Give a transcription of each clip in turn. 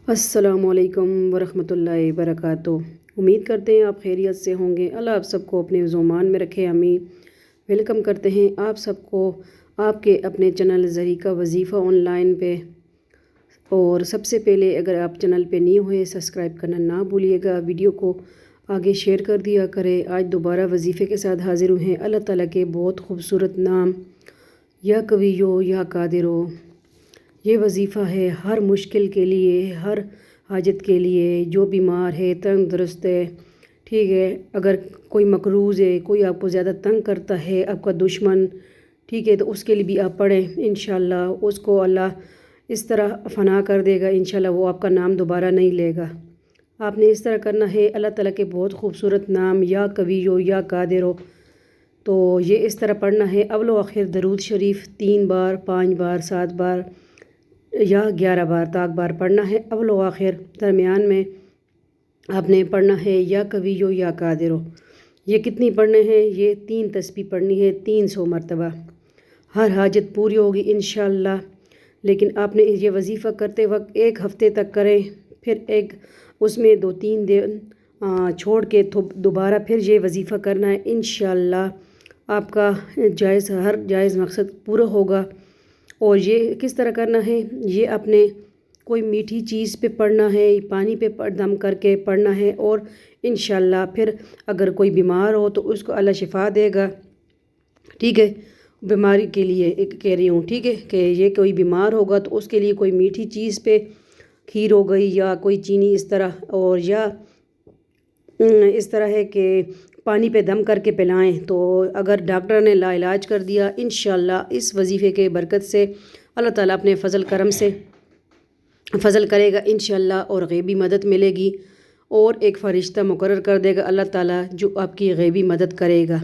السلام علیکم ورحمۃ اللہ وبرکاتہ۔ امید کرتے ہیں آپ خیریت سے ہوں گے۔ اللہ آپ سب کو اپنے ذومان میں رکھے، آمین۔ ویلکم کرتے ہیں آپ سب کو آپ کے اپنے چینل ذریقہ وظیفہ آن لائن پہ۔ اور سب سے پہلے اگر آپ چینل پہ نہیں ہوئے سبسکرائب کرنا نہ بھولیے گا، ویڈیو کو آگے شیئر کر دیا کرے۔ آج دوبارہ وظیفے کے ساتھ حاضر ہوئے ہیں۔ اللہ تعالیٰ کے بہت خوبصورت نام، یا قویو یا قادرو۔ یہ وظیفہ ہے ہر مشکل کے لیے، ہر حاجت کے لیے۔ جو بیمار ہے، تنگ درست ہے، ٹھیک ہے، اگر کوئی مقروض ہے، کوئی آپ کو زیادہ تنگ کرتا ہے، آپ کا دشمن، ٹھیک ہے، تو اس کے لیے بھی آپ پڑھیں انشاءاللہ اس کو اللہ اس طرح فنا کر دے گا، انشاءاللہ وہ آپ کا نام دوبارہ نہیں لے گا۔ آپ نے اس طرح کرنا ہے۔ اللہ تعالیٰ کے بہت خوبصورت نام، یا قویو یا قادرو، تو یہ اس طرح پڑھنا ہے۔ اول و آخر درود شریف 3 بار، 5 بار، 7 بار یا 11 بار تاک بار پڑھنا ہے۔ اول و آخر درمیان میں آپ نے پڑھنا ہے یا قویو یا قادرو۔ یہ کتنی پڑھنے ہیں؟ یہ 3 تسبیح پڑھنی ہے 300 مرتبہ۔ ہر حاجت پوری ہوگی انشاءاللہ۔ لیکن آپ نے یہ وظیفہ کرتے وقت 1 ہفتے تک کریں، پھر اس میں 2-3 دن چھوڑ کے دوبارہ پھر یہ وظیفہ کرنا ہے انشاءاللہ۔ آپ کا ہر جائز مقصد پورا ہوگا۔ اور یہ کس طرح کرنا ہے؟ یہ اپنے کوئی میٹھی چیز پہ پڑھنا ہے، پانی پہ دم کر کے پڑھنا ہے، اور انشاءاللہ پھر اگر کوئی بیمار ہو تو اس کو اللہ شفا دے گا، ٹھیک ہے۔ بیماری کے لیے کہہ رہی ہوں، ٹھیک ہے، کہ یہ کوئی بیمار ہوگا تو اس کے لیے کوئی میٹھی چیز پہ کھیر ہو گئی یا کوئی چینی اس طرح، اور یا اس طرح ہے کہ پانی پہ دم کر کے پلائیں۔ تو اگر ڈاکٹر نے لا علاج کر دیا، انشاءاللہ اس وظیفے کے برکت سے اللہ تعالیٰ اپنے فضل کرم سے فضل کرے گا انشاءاللہ، اور غیبی مدد ملے گی، اور ایک فرشتہ مقرر کر دے گا اللہ تعالیٰ جو آپ کی غیبی مدد کرے گا۔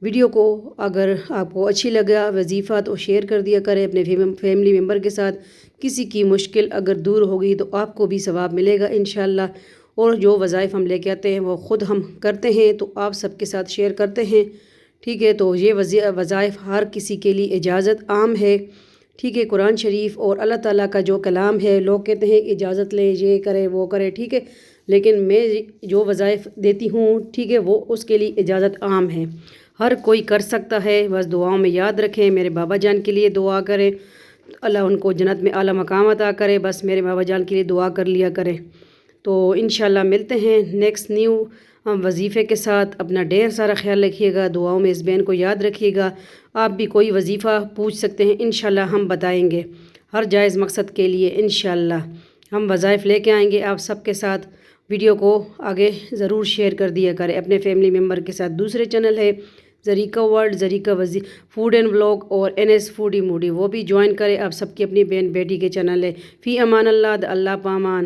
ویڈیو کو اگر آپ کو اچھی لگا وظیفہ تو شیئر کر دیا کریں اپنے فیملی ممبر کے ساتھ۔ کسی کی مشکل اگر دور ہوگی تو آپ کو بھی ثواب ملے گا انشاءاللہ۔ اور جو وظائف ہم لے کے آتے ہیں وہ خود ہم کرتے ہیں تو آپ سب کے ساتھ شیئر کرتے ہیں، ٹھیک ہے۔ تو یہ وظائف ہر کسی کے لیے اجازت عام ہے، ٹھیک ہے۔ قرآن شریف اور اللہ تعالیٰ کا جو کلام ہے، لوگ کہتے ہیں اجازت لیں، یہ کرے وہ کرے، ٹھیک ہے، لیکن میں جو وظائف دیتی ہوں، ٹھیک ہے، وہ اس کے لیے اجازت عام ہے، ہر کوئی کر سکتا ہے۔ بس دعاؤں میں یاد رکھیں، میرے بابا جان کے لیے دعا کریں، اللہ ان کو جنت میں اعلیٰ مقام عطا کرے، بس میرے بابا جان کے لیے دعا کر لیا کریں۔ تو انشاءاللہ ملتے ہیں نیکسٹ نیو وظیفے کے ساتھ۔ اپنا ڈھیر سارا خیال رکھیے گا، دعاؤں میں اس بین کو یاد رکھیے گا۔ آپ بھی کوئی وظیفہ پوچھ سکتے ہیں، انشاءاللہ ہم بتائیں گے، ہر جائز مقصد کے لیے انشاءاللہ ہم وظائف لے کے آئیں گے آپ سب کے ساتھ۔ ویڈیو کو آگے ضرور شیئر کر دیا کریں اپنے فیملی ممبر کے ساتھ۔ دوسرے چینل ہے ذریقہ ورلڈ، ذریقہ فوڈ اینڈ ولاگ، اور NS فوڈی موڈی، وہ بھی جوائن کریں۔ آپ سب کی اپنی بہن بیٹی کے چینل ہے۔ فی امان اللہ، اللہ پامان۔